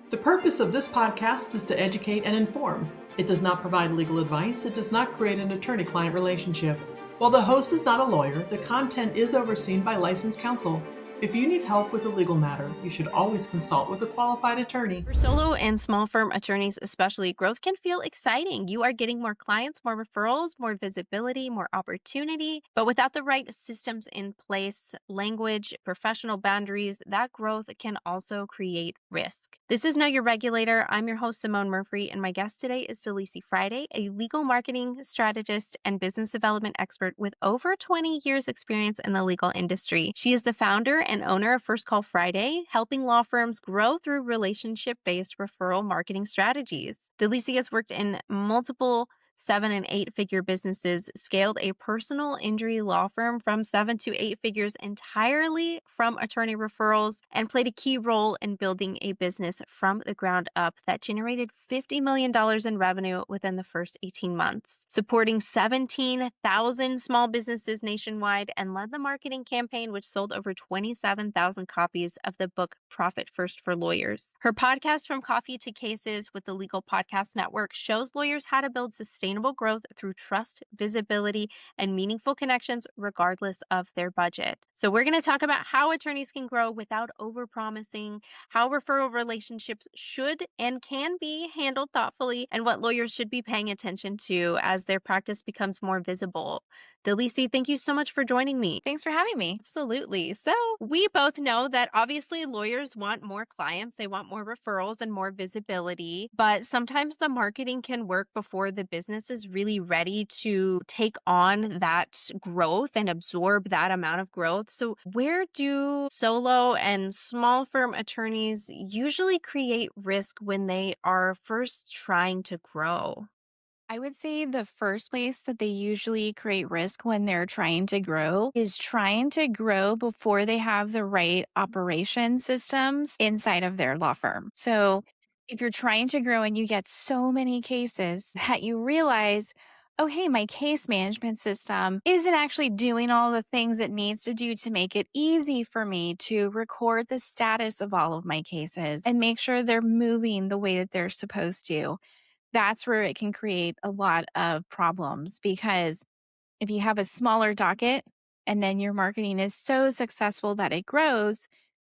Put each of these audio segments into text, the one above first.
The purpose of this podcast is to educate and inform. It does not provide legal advice. It does not create an attorney-client relationship. While the host is not a lawyer, the content is overseen by licensed counsel. If you need help with a legal matter, you should always consult with a qualified attorney. For solo and small firm attorneys, especially, growth can feel exciting. You are getting more clients, more referrals, more visibility, more opportunity. But without the right systems in place, language, professional boundaries, that growth can also create risk. This is Know Your Regulator. I'm your host, Simone Murphy, and my guest today is Delisi Friday, a legal marketing strategist and business development expert with over 20 years' experience in the legal industry. She is the founder and owner of First Call Friday, helping law firms grow through relationship-based referral marketing strategies. Delisi has worked in multiple 7- and 8-figure businesses, scaled a personal injury law firm from 7 to 8 figures entirely from attorney referrals, and played a key role in building a business from the ground up that generated $50 million in revenue within the first 18 months, supporting 17,000 small businesses nationwide, and led the marketing campaign which sold over 27,000 copies of the book Profit First for Lawyers. Her podcast, From Coffee to Cases with the Legal Podcast Network, shows lawyers how to build sustainable growth through trust, visibility, and meaningful connections regardless of their budget. So we're going to talk about how attorneys can grow without overpromising, how referral relationships should and can be handled thoughtfully, and what lawyers should be paying attention to as their practice becomes more visible. Delisi, thank you so much for joining me. Thanks for having me. Absolutely. So we both know that obviously lawyers want more clients, they want more referrals and more visibility, but sometimes the marketing can work before the business is really ready to take on that growth and absorb that amount of growth. So where do solo and small firm attorneys usually create risk when they are first trying to grow? I would say the first place that they usually create risk when they're trying to grow is trying to grow before they have the right operation systems inside of their law firm. So if you're trying to grow and you get so many cases that you realize, oh, hey, my case management system isn't actually doing all the things it needs to do to make it easy for me to record the status of all of my cases and make sure they're moving the way that they're supposed to. That's where it can create a lot of problems, because if you have a smaller docket and then your marketing is so successful that it grows,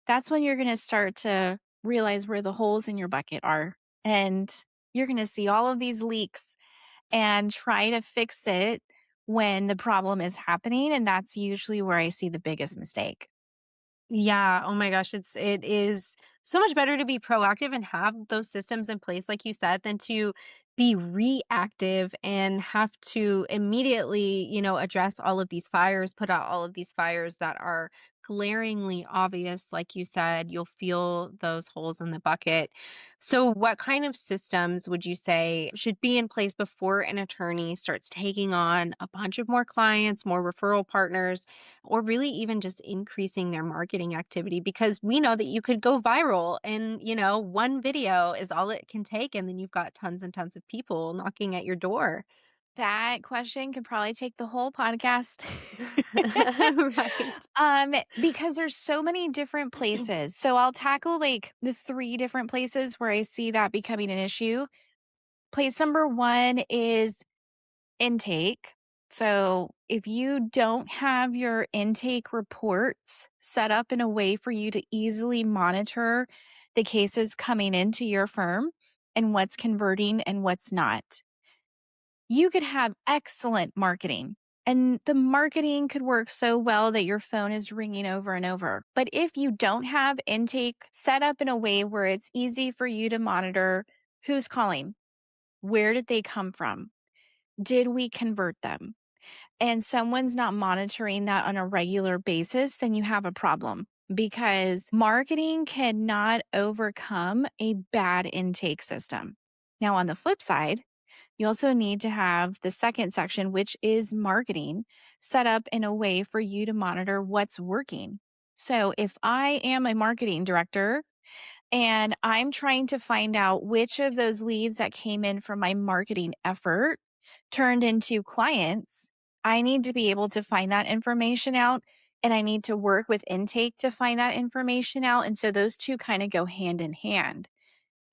that's when you're going to start to realize where the holes in your bucket are. And you're going to see all of these leaks and try to fix it when the problem is happening. And that's usually where I see the biggest mistake. Yeah. Oh my gosh. It is so much better to be proactive and have those systems in place, like you said, than to be reactive and have to immediately, address all of these fires, put out all of these fires that are glaringly obvious. Like you said, you'll feel those holes in the bucket. So what kind of systems would you say should be in place before an attorney starts taking on a bunch of more clients, more referral partners, or really even just increasing their marketing activity? Because we know that you could go viral and, one video is all it can take. And then you've got tons and tons of people knocking at your door. That question could probably take the whole podcast. Right. Because there's so many different places. So I'll tackle like the 3 different places where I see that becoming an issue. Place number 1 is intake. So if you don't have your intake reports set up in a way for you to easily monitor the cases coming into your firm and what's converting and what's not, you could have excellent marketing. And the marketing could work so well that your phone is ringing over and over. But if you don't have intake set up in a way where it's easy for you to monitor who's calling, where did they come from? Did we convert them? And someone's not monitoring that on a regular basis, then you have a problem, because marketing cannot overcome a bad intake system. Now, on the flip side, you also need to have the second section, which is marketing, set up in a way for you to monitor what's working. So if I am a marketing director and I'm trying to find out which of those leads that came in from my marketing effort turned into clients, I need to be able to find that information out, and I need to work with intake to find that information out. And so those two kind of go hand in hand.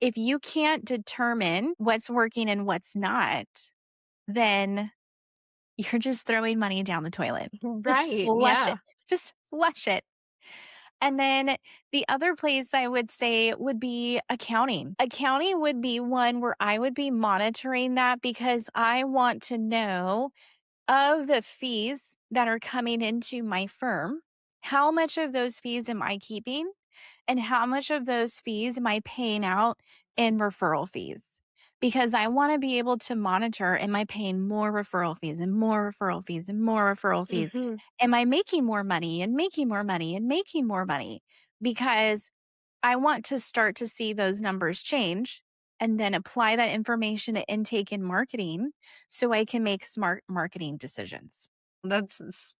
If you can't determine what's working and what's not, then you're just throwing money down the toilet. Just Right. flush it. Yeah. Just flush it. And then the other place I would say would be accounting. Accounting would be one where I would be monitoring that because I want to know of the fees that are coming into my firm, how much of those fees am I keeping? And how much of those fees am I paying out in referral fees? Because I want to be able to monitor, am I paying more referral fees and more referral fees and more referral fees? Hmm. Am I making more money and making more money and making more money? Because I want to start to see those numbers change and then apply that information to intake and marketing so I can make smart marketing decisions.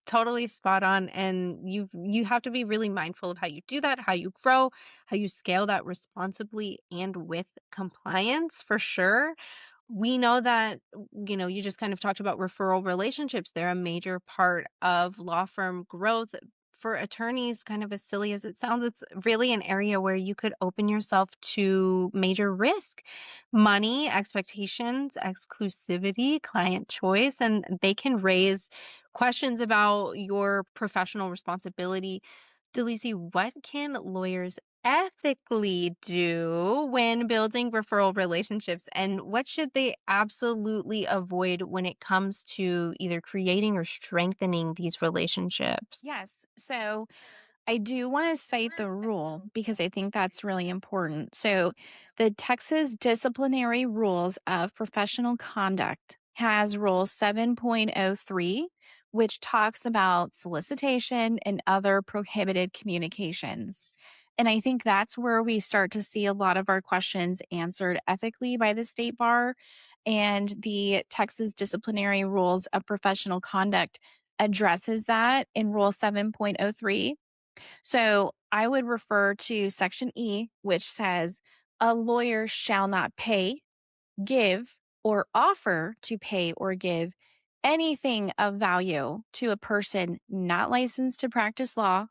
Totally spot on, and you have to be really mindful of how you do that, how you grow, how you scale that responsibly and with compliance for sure. We know that, you just kind of talked about referral relationships. They're a major part of law firm growth. For attorneys, kind of as silly as it sounds, it's really an area where you could open yourself to major risk, money, expectations, exclusivity, client choice, and they can raise questions about your professional responsibility. Delisi, what can lawyers ethically do when building referral relationships, and what should they absolutely avoid when it comes to either creating or strengthening these relationships? Yes. So I do want to cite the rule because I think that's really important. So, the Texas Disciplinary Rules of Professional Conduct has Rule 7.03, which talks about solicitation and other prohibited communications. And I think that's where we start to see a lot of our questions answered ethically by the state bar. And the Texas Disciplinary Rules of Professional Conduct addresses that in Rule 7.03. So I would refer to Section E, which says a lawyer shall not pay, give, or offer to pay or give anything of value to a person not licensed to practice law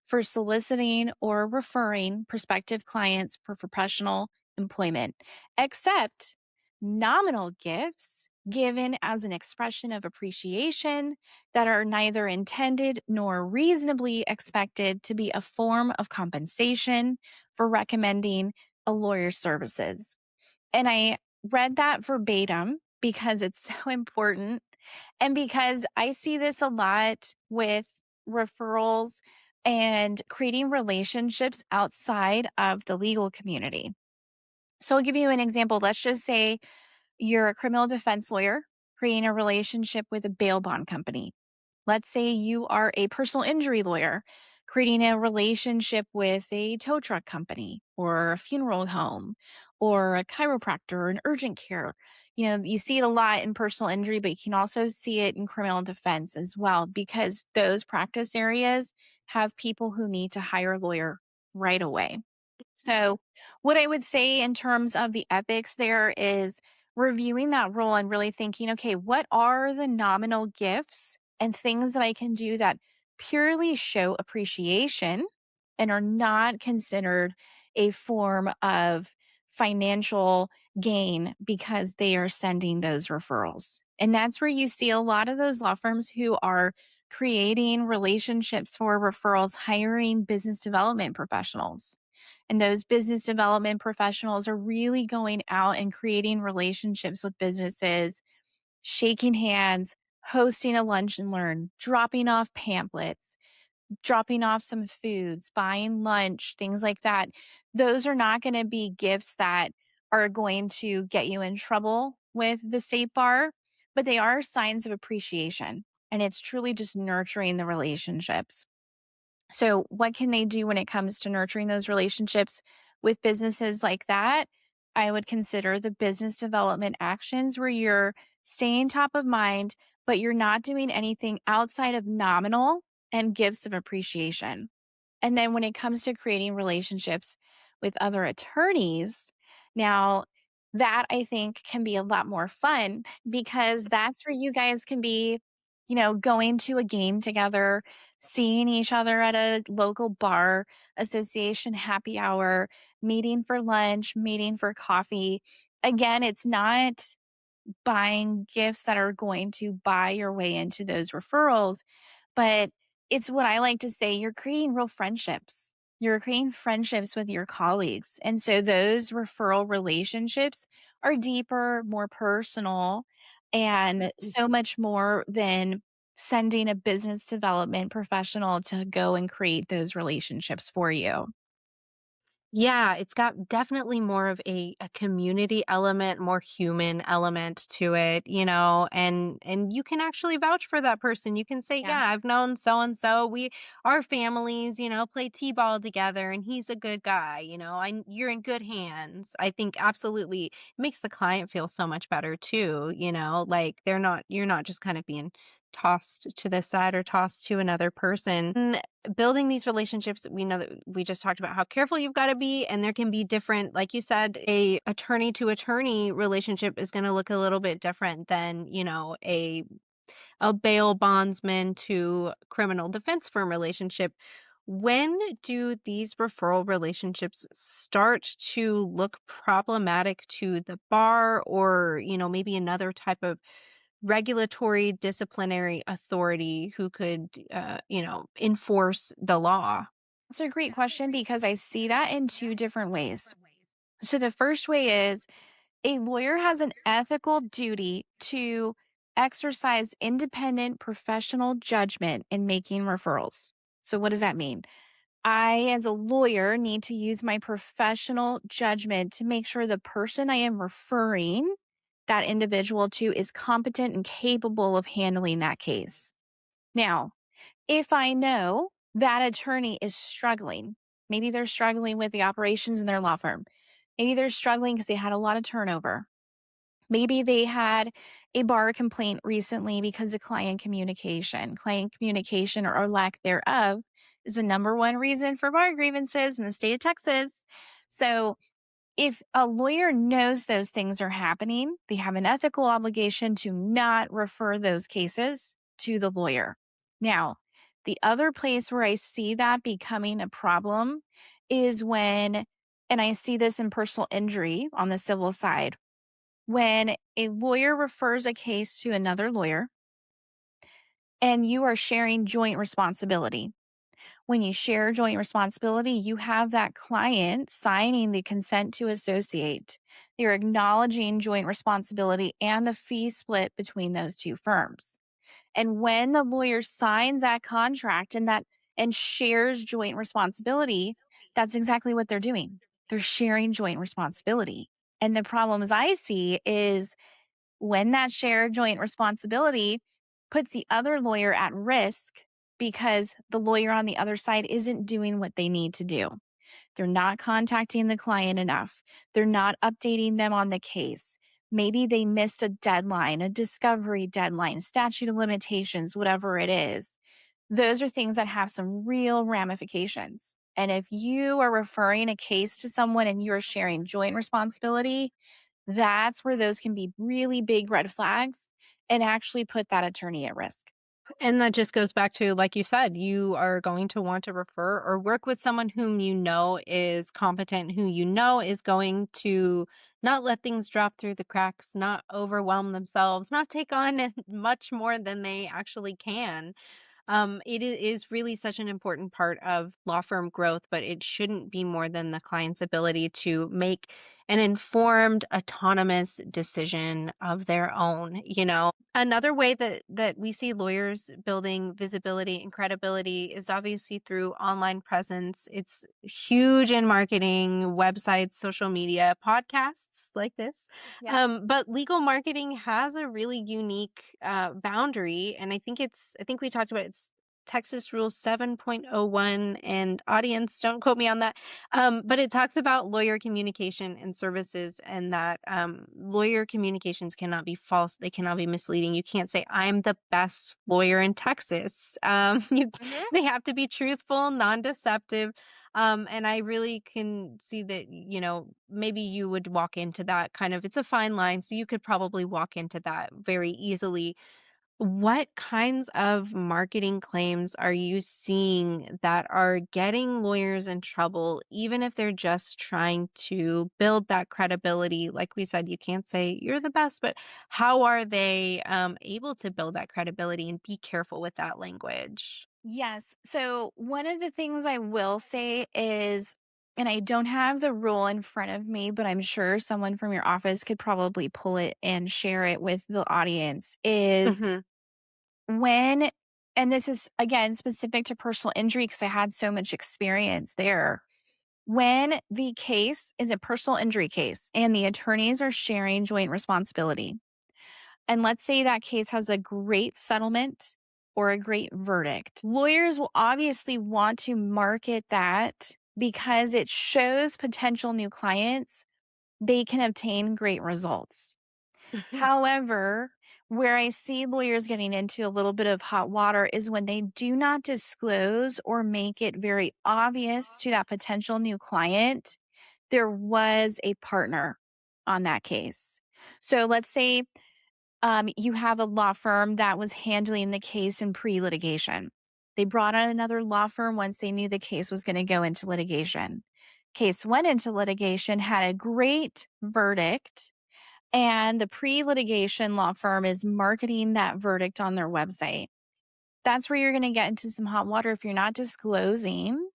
for soliciting or referring prospective clients for professional employment, except nominal gifts given as an expression of appreciation that are neither intended nor reasonably expected to be a form of compensation for recommending a lawyer's services. And I read that verbatim because it's so important and because I see this a lot with referrals and creating relationships outside of the legal community. So I'll give you an example. Let's just say you're a criminal defense lawyer creating a relationship with a bail bond company. Let's say you are a personal injury lawyer creating a relationship with a tow truck company or a funeral home or a chiropractor or an urgent care. You see it a lot in personal injury, but you can also see it in criminal defense as well because those practice areas have people who need to hire a lawyer right away. So, what I would say in terms of the ethics there is reviewing that role and really thinking, okay, what are the nominal gifts and things that I can do that purely show appreciation and are not considered a form of financial gain because they are sending those referrals. And that's where you see a lot of those law firms who are creating relationships for referrals, hiring business development professionals, and those business development professionals are really going out and creating relationships with businesses, shaking hands, hosting a lunch and learn, dropping off pamphlets, dropping off some foods, buying lunch, things like that. Those are not going to be gifts that are going to get you in trouble with the state bar, but they are signs of appreciation. And it's truly just nurturing the relationships. So, what can they do when it comes to nurturing those relationships with businesses like that? I would consider the business development actions where you're staying top of mind, but you're not doing anything outside of nominal and gifts of appreciation. And then when it comes to creating relationships with other attorneys, now that I think can be a lot more fun because that's where you guys can be going to a game together, seeing each other at a local bar, association happy hour, meeting for lunch, meeting for coffee. Again, it's not buying gifts that are going to buy your way into those referrals, but it's what I like to say, you're creating real friendships. You're creating friendships with your colleagues. And so those referral relationships are deeper, more personal, and so much more than sending a business development professional to go and create those relationships for you. Yeah, it's got definitely more of a community element, more human element to it, and you can actually vouch for that person. You can say, Yeah. "Yeah, I've known so and so. We our families, play T-ball together and he's a good guy, you're in good hands." I think absolutely makes the client feel so much better too, like you're not just kind of being tossed to the side or tossed to another person. Building these relationships, we know that we just talked about how careful you've got to be, and there can be different, like you said, a attorney to attorney relationship is going to look a little bit different than, a bail bondsman to criminal defense firm relationship. When do these referral relationships start to look problematic to the bar or, maybe another type of regulatory disciplinary authority who could, enforce the law? That's a great question because I see that in two different ways. So the first way is a lawyer has an ethical duty to exercise independent professional judgment in making referrals. So, what does that mean? I, as a lawyer, need to use my professional judgment to make sure the person I am referring that individual to is competent and capable of handling that case. Now, if I know that attorney is struggling, maybe they're struggling with the operations in their law firm, maybe they're struggling because they had a lot of turnover. Maybe they had a bar complaint recently because of client communication. Client communication or lack thereof is the number one reason for bar grievances in the state of Texas. So, if a lawyer knows those things are happening, they have an ethical obligation to not refer those cases to the lawyer. Now, the other place where I see that becoming a problem is when, and I see this in personal injury on the civil side, when a lawyer refers a case to another lawyer and you are sharing joint responsibility. When you share joint responsibility, you have that client signing the consent to associate. You're acknowledging joint responsibility and the fee split between those two firms. And when the lawyer signs that contract and shares joint responsibility, that's exactly what they're doing. They're sharing joint responsibility. And the problems I see is when that shared joint responsibility puts the other lawyer at risk because the lawyer on the other side isn't doing what they need to do. They're not contacting the client enough. They're not updating them on the case. Maybe they missed a deadline, a discovery deadline, statute of limitations, whatever it is. Those are things that have some real ramifications. And if you are referring a case to someone and you're sharing joint responsibility, that's where those can be really big red flags and actually put that attorney at risk. And that just goes back to, like you said, you are going to want to refer or work with someone whom you know is competent, who you know is going to not let things drop through the cracks, not overwhelm themselves, not take on as much more than they actually can. It is really such an important part of law firm growth, but it shouldn't be more than the client's ability to make an informed, autonomous decision of their own. Another way that we see lawyers building visibility and credibility is obviously through online presence. It's huge in marketing, websites, social media, podcasts like this. Yes. But legal marketing has a really unique boundary, and I think we talked about it's Texas Rule 7.01, and audience, don't quote me on that. But it talks about lawyer communication and services, and that lawyer communications cannot be false, they cannot be misleading. You can't say I'm the best lawyer in Texas. Mhm. They have to be truthful, non-deceptive. And I really can see that, maybe you would walk into that kind of, it's a fine line. So you could probably walk into that very easily. What kinds of marketing claims are you seeing that are getting lawyers in trouble, even if they're just trying to build that credibility? Like we said, you can't say you're the best, but how are they able to build that credibility and be careful with that language? Yes. So, one of the things I will say is, and I don't have the rule in front of me, but I'm sure someone from your office could probably pull it and share it with the audience, is Hmm. when, and this is again specific to personal injury because I had so much experience there. When the case is a personal injury case and the attorneys are sharing joint responsibility, and let's say that case has a great settlement or a great verdict, lawyers will obviously want to market that because it shows potential new clients they can obtain great results. However, where I see lawyers getting into a little bit of hot water is when they do not disclose or make it very obvious to that potential new client there was a partner on that case. So let's say you have a law firm that was handling the case in pre litigation. They brought on another law firm once they knew the case was going to go into litigation. Case went into litigation, had a great verdict, and the pre litigation law firm is marketing that verdict on their website. That's where you're going to get into some hot water if you're not disclosing.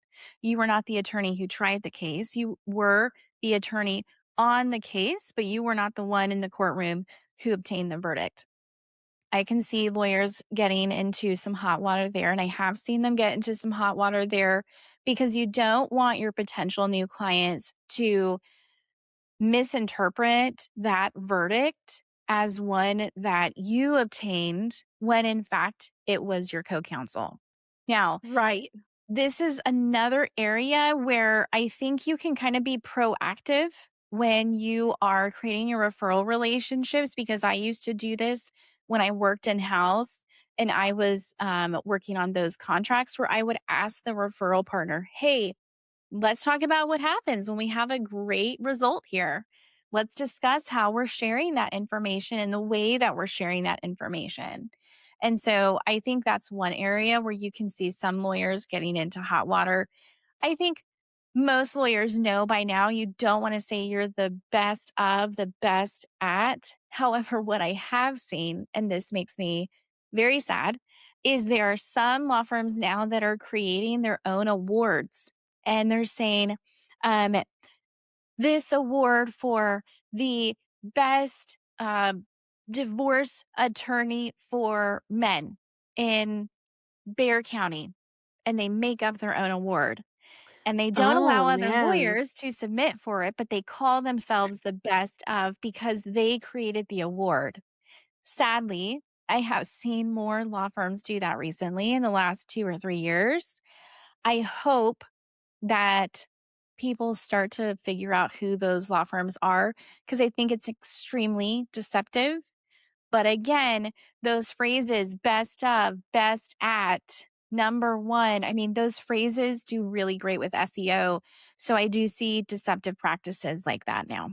You were not the attorney who tried the case. You were the attorney on the case, but you were not the one in the courtroom who obtained the verdict. I can see lawyers getting into some hot water there, and I have seen them get into some hot water there because you don't want your potential new clients to misinterpret that verdict as one that you obtained when in fact it was your co-counsel. Now, Right. this is another area where I think you can kind of be proactive when you are creating your referral relationships because I used to do this when I worked in house and I was working on those contracts where I would ask the referral partner, hey, let's talk about what happens when we have a great result here. Let's discuss how we're sharing that information and the way that we're sharing that information. And so I think that's one area where you can see some lawyers getting into hot water. I think most lawyers know by now you don't want to say you're the best of the best at. However, what I have seen, and this makes me very sad, is there are some law firms now that are creating their own awards and they're saying, um, this award for the best divorce attorney for men in Bear County. And they make up their own award. And they don't allow Oh, other man. lawyers to submit for it, but they call themselves the best of because they created the award. Sadly, I have seen more law firms do that recently in the last 2 or 3 years. I hope that people start to figure out who those law firms are because I think it's extremely deceptive. But again, those phrases, best of, best at, number one, I mean, those phrases do really great with SEO. So I do see deceptive practices like that now.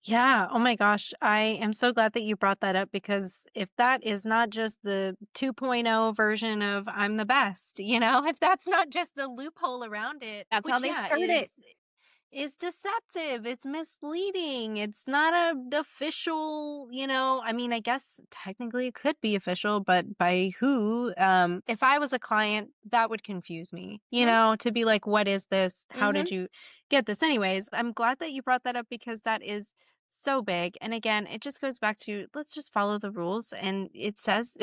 Yeah. Oh my gosh. I am so glad that you brought that up because if that is not just the 2.0 version of I'm the best, if that's not just the loophole around it, That's how which they yeah, start it. is deceptive. It's misleading. It's not a official, I mean, I guess technically it could be official, but by who? If I was a client, that would confuse me, to be like, what is this? How Mm-hmm. did you get this? Anyways, I'm glad that you brought that up because that is so big. And again, it just goes back to let's just follow the rules. And it says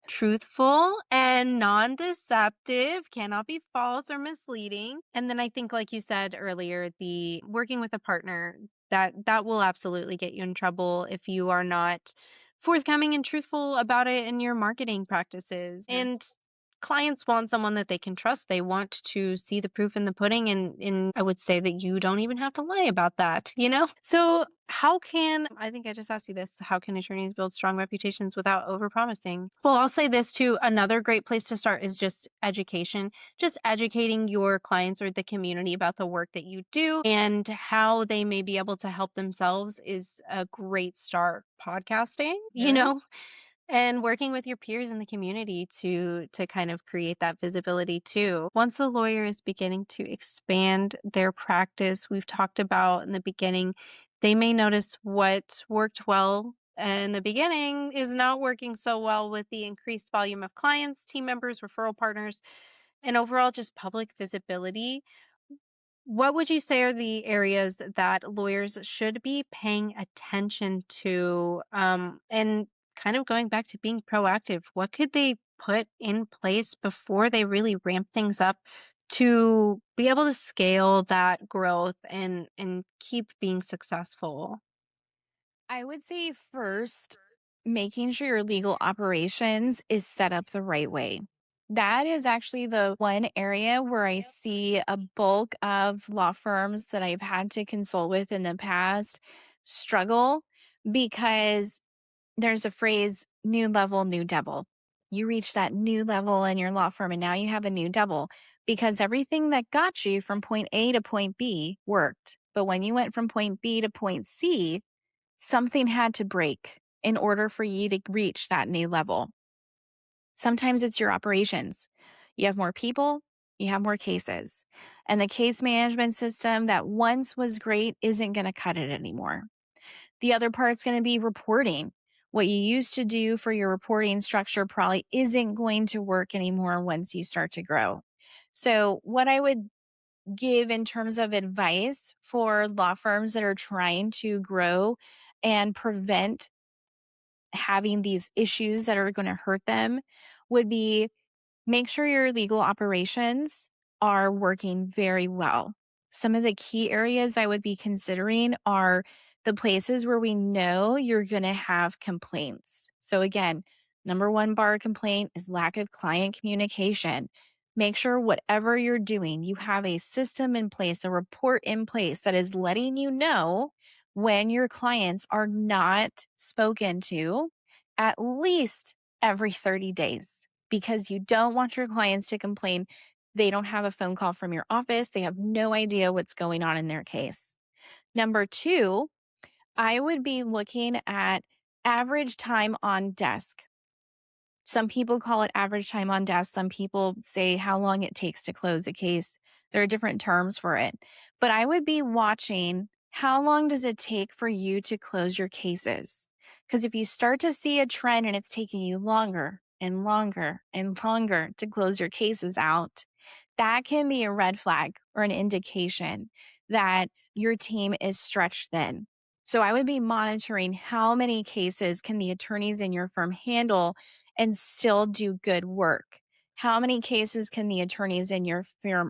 truthful and non-deceptive, cannot be false or misleading. And then I think like you said earlier, the working with a partner that will absolutely get you in trouble if you are not forthcoming and truthful about it in your marketing practices. And clients want someone that they can trust. They want to see the proof in the pudding and I would say that you don't even have to lie about that? So how can I think I just asked you this, how can attorneys build strong reputations without overpromising? Well, I'll say this too. Another great place to start is just education, just educating your clients or the community about the work that you do and how they may be able to help themselves is a great start. Podcasting, Mhm. And working with your peers in the community to kind of create that visibility too. Once a lawyer is beginning to expand their practice, we've talked about in the beginning, they may notice what worked well in the beginning is not working so well with the increased volume of clients, team members, referral partners, and overall just public visibility. What would you say are the areas that lawyers should be paying attention to? And kind of going back to being proactive, what could they put in place before they really ramp things up to be able to scale that growth and keep being successful? I would say first, making sure your legal operations is set up the right way. That is actually the one area where I see a bulk of law firms that I've had to consult with in the past struggle because there's a phrase, new level, new devil. You reach that new level in your law firm and now you have a new devil because everything that got you from point A to point B worked. But when you went from point B to point C, something had to break in order for you to reach that new level. Sometimes it's your operations. You have more people, you have more cases. And the case management system that once was great isn't going to cut it anymore. The other part's going to be reporting. What you used to do for your reporting structure probably isn't going to work anymore once you start to grow. So, what I would give in terms of advice for law firms that are trying to grow and prevent having these issues that are going to hurt them would be make sure your legal operations are working very well. Some of the key areas I would be considering are the places where we know you're going to have complaints. So, again, number one bar complaint is lack of client communication. Make sure whatever you're doing, you have a system in place, a report in place that is letting you know when your clients are not spoken to at least every 30 days because you don't want your clients to complain they don't have a phone call from your office. They have no idea what's going on in their case. Number two, I would be looking at average time on desk. Some people call it average time on desk. Some people say how long it takes to close a case. There are different terms for it. But I would be watching how long does it take for you to close your cases? Because if you start to see a trend and it's taking you longer and longer and longer to close your cases out, that can be a red flag or an indication that your team is stretched thin. So I would be monitoring how many cases can the attorneys in your firm handle and still do good work? How many cases can the attorneys in your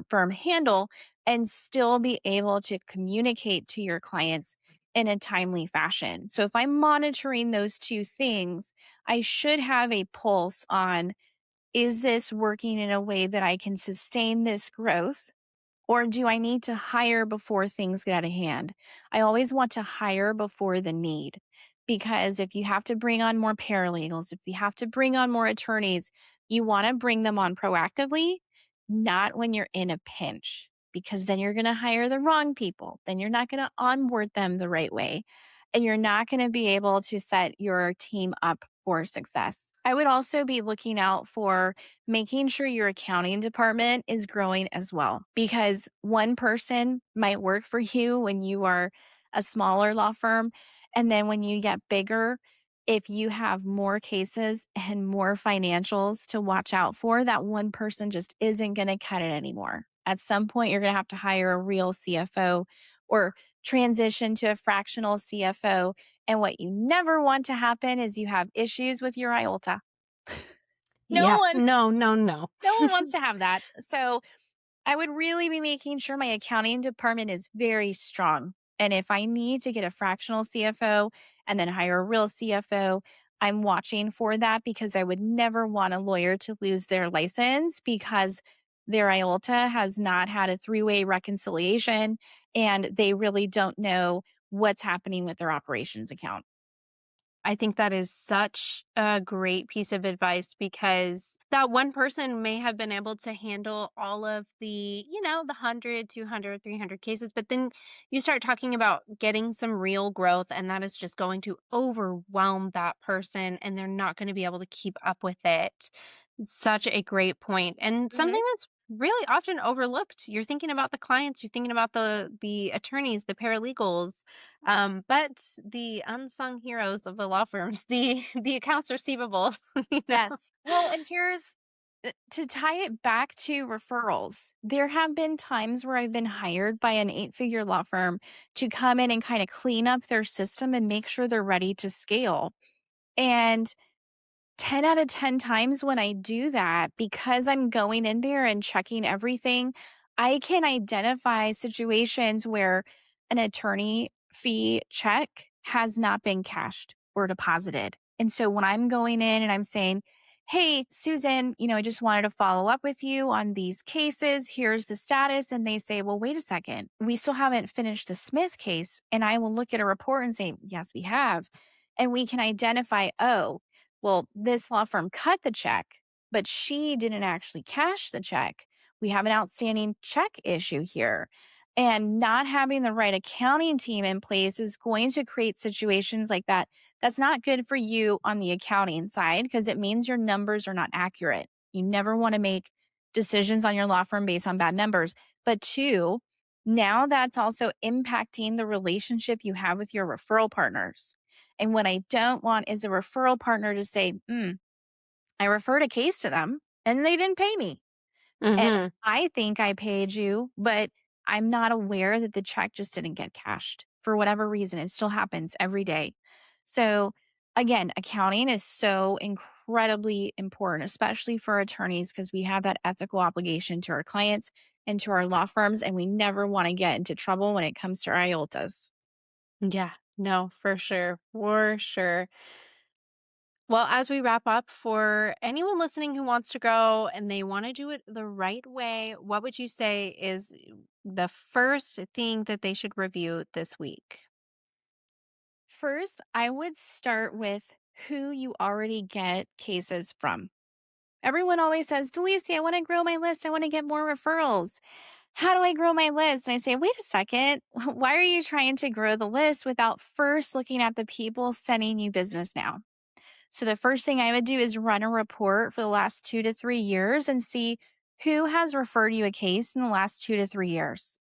firm handle and still be able to communicate to your clients in a timely fashion? So, if I'm monitoring those two things, I should have a pulse on is this working in a way that I can sustain this growth? Or do I need to hire before things get out of hand? I always want to hire before the need because if you have to bring on more paralegals, if you have to bring on more attorneys, you want to bring them on proactively, not when you're in a pinch, because then you're going to hire the wrong people. Then you're not going to onboard them the right way. And you're not going to be able to set your team up for success. I would also be looking out for making sure your accounting department is growing as well, because one person might work for you when you are a smaller law firm. And then when you get bigger, if you have more cases and more financials to watch out for, that one person just isn't going to cut it anymore. At some point, you're going to have to hire a real CFO or transition to a fractional CFO. And what you never want to happen is you have issues with your IOLTA. No Yeah. one No, no, no. no one wants to have that. So I would really be making sure my accounting department is very strong. And if I need to get a fractional CFO and then hire a real CFO, I'm watching for that because I would never want a lawyer to lose their license because their IOLTA has not had a three-way reconciliation and they really don't know what's happening with their operations account. I think that is such a great piece of advice because that one person may have been able to handle all of the 100, 200, 300 cases, but then you start talking about getting some real growth, and that is just going to overwhelm that person, and they're not going to be able to keep up with it. Such a great point, and Mhm. something that's really often overlooked. You're thinking about the clients, you're thinking about the attorneys, the paralegals, but the unsung heroes of the law firms, the accounts receivable, you know? Yes. Well, and here's to tie it back to referrals. There have been times where I've been hired by an eight-figure law firm to come in and kind of clean up their system and make sure they're ready to scale. And 10 out of 10 times when I do that, because I'm going in there and checking everything, I can identify situations where an attorney fee check has not been cashed or deposited. And so when I'm going in and I'm saying, "Hey, Susan, I just wanted to follow up with you on these cases. Here's the status." And they say, "Well, wait a second. We still haven't finished the Smith case." And I will look at a report and say, "Yes, we have." And we can identify, oh, well, this law firm cut the check, but she didn't actually cash the check. We have an outstanding check issue here. And not having the right accounting team in place is going to create situations like that. That's not good for you on the accounting side because it means your numbers are not accurate. You never want to make decisions on your law firm based on bad numbers. But two, now that's also impacting the relationship you have with your referral partners. And what I don't want is a referral partner to say, I referred a case to them and they didn't pay me. And Mhm. I think I paid you, but I'm not aware that the check just didn't get cashed for whatever reason. It still happens every day. So, again, accounting is so incredibly important, especially for attorneys, because we have that ethical obligation to our clients and to our law firms, and we never want to get into trouble when it comes to our IOLTAs. Yeah. No, for sure. For sure. Well, as we wrap up, for anyone listening who wants to grow and they want to do it the right way, what would you say is the first thing that they should review this week? First, I would start with who you already get cases from. Everyone always says, "Delisi, I want to grow my list. I want to get more referrals. How do I grow my list?" And I say, "Wait a second. Why are you trying to grow the list without first looking at the people sending you business now?" So the first thing I would do is run a report for the last 2 to 3 years and see who has referred you a case in the last 2 to 3 years,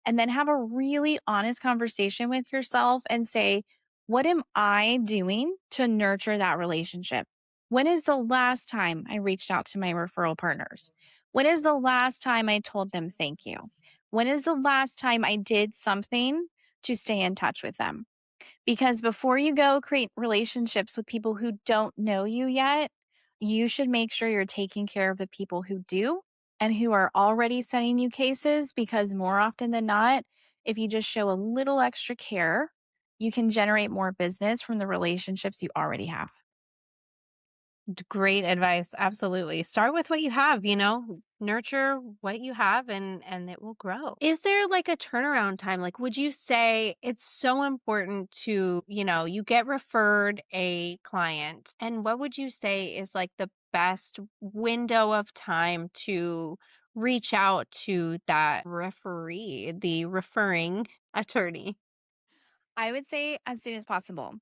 and then have a really honest conversation with yourself and say, what am I doing to nurture that relationship? When is the last time I reached out to my referral partners? When is the last time I told them thank you? When is the last time I did something to stay in touch with them? Because before you go create relationships with people who don't know you yet, you should make sure you're taking care of the people who do and who are already sending you cases. Because more often than not, if you just show a little extra care, you can generate more business from the relationships you already have. Great advice. Absolutely. Start with what you have, nurture what you have and it will grow. Is there like a turnaround time? Like would you say it's so important to, you get referred a client and what would you say is like the best window of time to reach out to that referee, the referring attorney? I would say as soon as possible.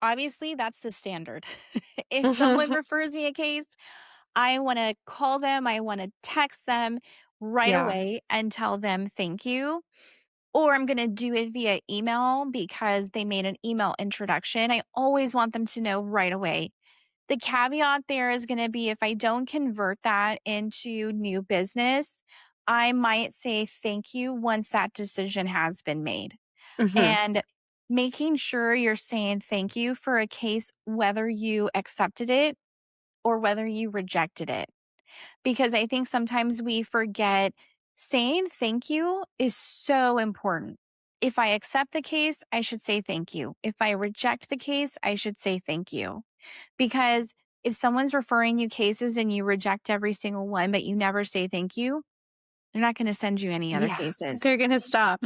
Obviously, that's the standard. If someone refers me a case, I want to call them, I want to text them right Yeah. away and tell them thank you. Or I'm going to do it via email because they made an email introduction. I always want them to know right away. The caveat there is going to be if I don't convert that into new business, I might say thank you once that decision has been made. Mhm. And making sure you're saying thank you for a case, whether you accepted it or whether you rejected it. Because I think sometimes we forget saying thank you is so important. If I accept the case, I should say thank you. If I reject the case, I should say thank you. Because if someone's referring you cases and you reject every single one, but you never say thank you, They're not going to send you any other Yeah, cases. they're gonna stop.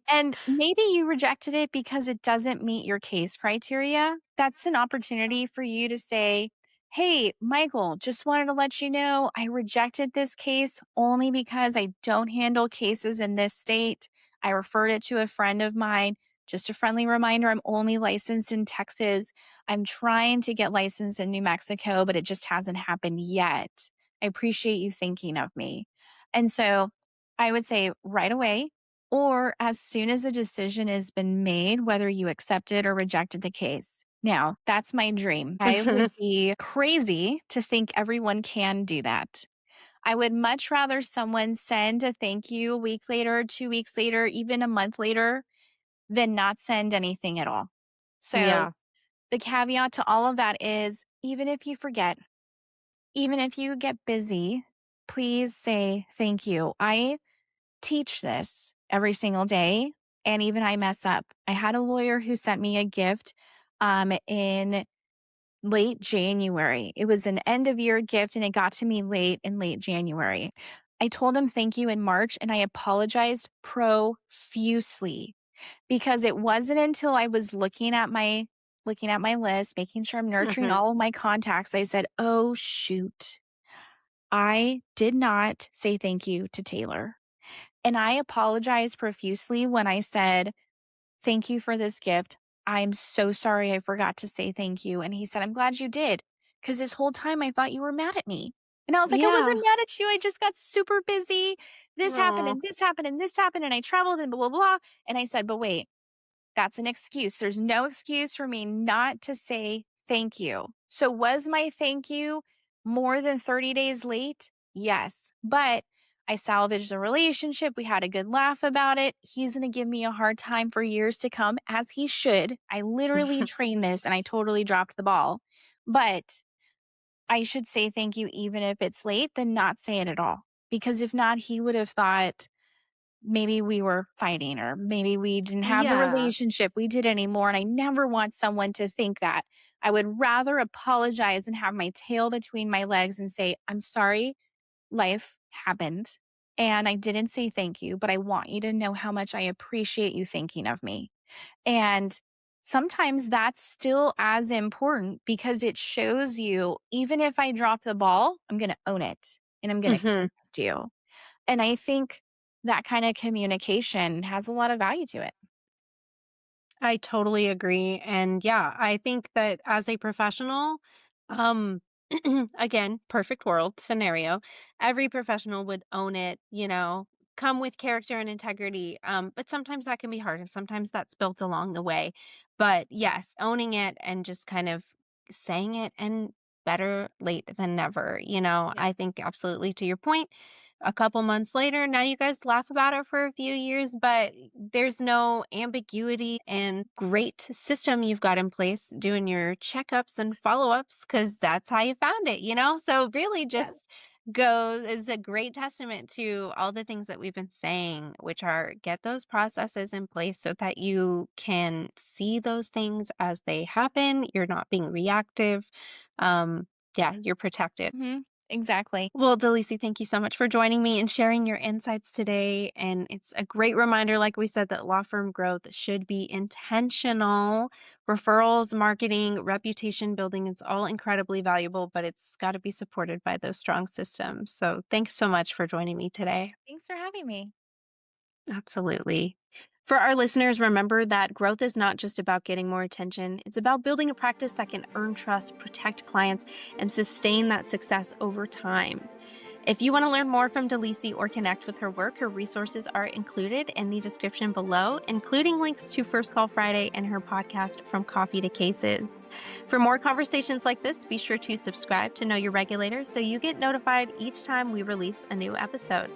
And maybe you rejected it because it doesn't meet your case criteria. That's an opportunity for you to say, hey, Michael, just wanted to let you know I rejected this case only because I don't handle cases in this state. I referred it to a friend of mine. Just a friendly reminder, I'm only licensed in Texas. I'm trying to get licensed in New Mexico, but it just hasn't happened yet. I appreciate you thinking of me. And so I would say right away, or as soon as a decision has been made, whether you accepted or rejected the case. Now, that's my dream. I would be crazy to think everyone can do that. I would much rather someone send a thank you a week later, 2 weeks later, even a month later, than not send anything at all. So, Yeah. the caveat to all of that is even if you forget, even if you get busy, please say thank you. I teach this every single day, and even I mess up. I had a lawyer who sent me a gift in late January. It was an end of year gift and it got to me in late January. I told him thank you in March and I apologized profusely because it wasn't until I was looking at my list, making sure I'm nurturing Mhm. all of my contacts, I said, "Oh shoot. I did not say thank you to Taylor." And I apologized profusely when I said, "Thank you for this gift. I'm so sorry I forgot to say thank you." And he said, "I'm glad you did. Because this whole time I thought you were mad at me." And I was like, "I wasn't Yeah. mad at you. I just got super busy. This happened Oh. and this happened and this happened. And I traveled and blah, blah, blah." And I said, "But wait, that's an excuse. There's no excuse for me not to say thank you." So was my thank you more than 30 days late? Yes. But I salvaged the relationship. We had a good laugh about it. He's going to give me a hard time for years to come, as he should. I literally trained this and I totally dropped the ball. But I should say thank you even if it's late, than not say it at all. Because if not, he would have thought maybe we were fighting or maybe we didn't have the Yeah. relationship we did anymore. And I never want someone to think that. I would rather apologize and have my tail between my legs and say, "I'm sorry, life happened. And I didn't say thank you, but I want you to know how much I appreciate you thinking of me." And sometimes that's still as important because it shows you, even if I drop the ball, I'm going to own it and I'm going to Mhm. correct you. And I think that kind of communication has a lot of value to it. I totally agree. And yeah, I think that as a professional, um, again, perfect world scenario, every professional would own it, come with character and integrity. But sometimes that can be hard and sometimes that's built along the way. But yes, owning it and just kind of saying it, and better late than never, I Yes. think absolutely to your point. A couple months later, now you guys laugh about it for a few years, but there's no ambiguity, and great system you've got in place doing your checkups and follow-ups because that's how you found it. So really Yes. just goes is a great testament to all the things that we've been saying, which are get those processes in place so that you can see those things as they happen. You're not being reactive. Yeah, you're protected. Exactly. Well, Delisi, thank you so much for joining me and sharing your insights today. And it's a great reminder, like we said, that law firm growth should be intentional. Referrals, marketing, reputation building, it's all incredibly valuable, but it's got to be supported by those strong systems. So thanks so much for joining me today. Thanks for having me. Absolutely. For our listeners, remember that growth is not just about getting more attention. It's about building a practice that can earn trust, protect clients, and sustain that success over time. If you want to learn more from Delisi or connect with her work, her resources are included in the description below, including links to First Call Friday and her podcast, From Coffee to Cases. For more conversations like this, be sure to subscribe to Know Your Regulator so you get notified each time we release a new episode.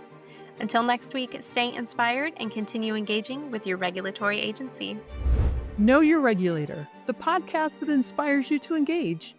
Until next week, stay inspired and continue engaging with your regulatory agency. Know Your Regulator, the podcast that inspires you to engage.